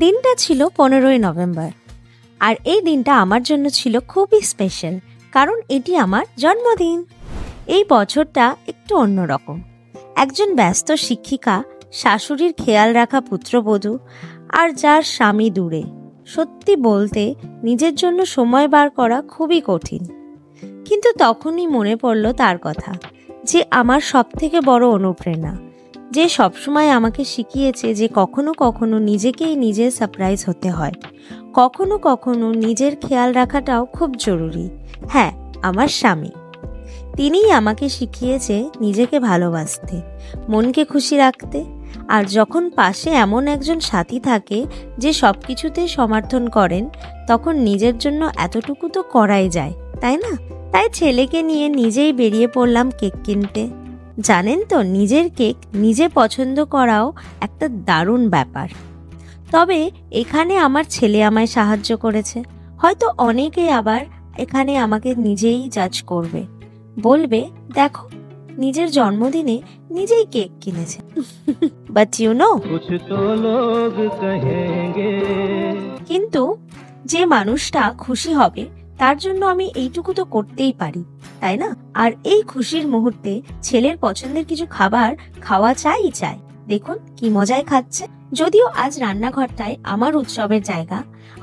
দিনটা ছিল 15ই নভেম্বর, আর এই দিনটা আমার জন্য ছিল খুবই স্পেশাল, কারণ এটি আমার জন্মদিন। এই বছরটা একটু অন্যরকম। একজন ব্যস্ত শিক্ষিকা, শাশুড়ির খেয়াল রাখা পুত্রবধূ, আর যার স্বামী দূরে। সত্যি বলতে নিজের জন্য সময় বার করা খুবই কঠিন। কিন্তু তখনই মনে পড়ল তার কথা, যে আমার সবথেকে বড় অনুপ্রেরণা, যে সবসময় আমাকে শিখিয়েছে যে কখনো কখনো নিজেকেই নিজের সারপ্রাইজ হতে হয়, কখনো কখনো নিজের খেয়াল রাখাটাও খুব জরুরি। হ্যাঁ, আমার স্বামী। তিনিই আমাকে শিখিয়েছে নিজেকে ভালোবাসতে, মনকে খুশি রাখতে, আর যখন পাশে এমন একজন সাথী থাকে যে সব কিছুতে সমর্থন করেন, তখন নিজের জন্য এতটুকু তো করাই যায়, তাই না? তাই ছেলেকে নিয়ে নিজেই বেরিয়ে পড়লাম কেক কিনতে। জানেন তো, নিজের কেক নিজে পছন্দ করাও একটা দারুণ ব্যাপার। তবে এখানে আমার ছেলে আমায় সাহায্য করেছে। হয়তো অনেকে আবার এখানে আমাকে নিজেই জাজ করবে, বলবে দেখো, নিজের জন্মদিনে নিজেই কেক কিনেছে। বাট ইউ নো, কিন্তু যে মানুষটা খুশি হবে তার জন্য আমি এইটুকু তো করতেই পারি, তাই না? আর এই খুশির মুহূর্তে ছেলের পছন্দের কিছু খাবার খাওয়া চাই। দেখুন কি মজায় খাচ্ছে। যদিও আজ রান্নাঘরটাই আমার উৎসবের জায়গা,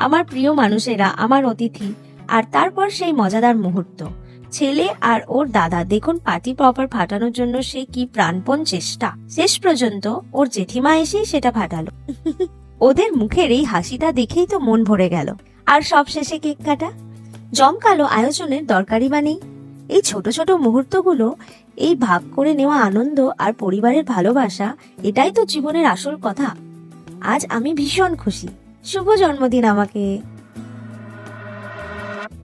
আমার প্রিয় মানুষেরা আমার অতিথি, আর তারপর সেই মজাদার মুহূর্ত। ছেলে আর ওর দাদা দেখুন পার্টি পপার ফাটানোর জন্য সে কি প্রাণপণ চেষ্টা। শেষ পর্যন্ত ওর জেঠিমা এসেই সেটা ফাটালো। ওদের মুখের এই হাসিটা দেখেই তো মন ভরে গেল। আর সব শেষে কেক কাটা। জমকালো আয়োজনের দরকারই বা নেই। এই ছোট ছোট মুহূর্তগুলো, এই ভাগ করে নেওয়া আনন্দ আর পরিবারের ভালোবাসা, এটাই তো জীবনের আসল কথা। আজ আমি ভীষণ খুশি। শুভ জন্মদিন আমাকে।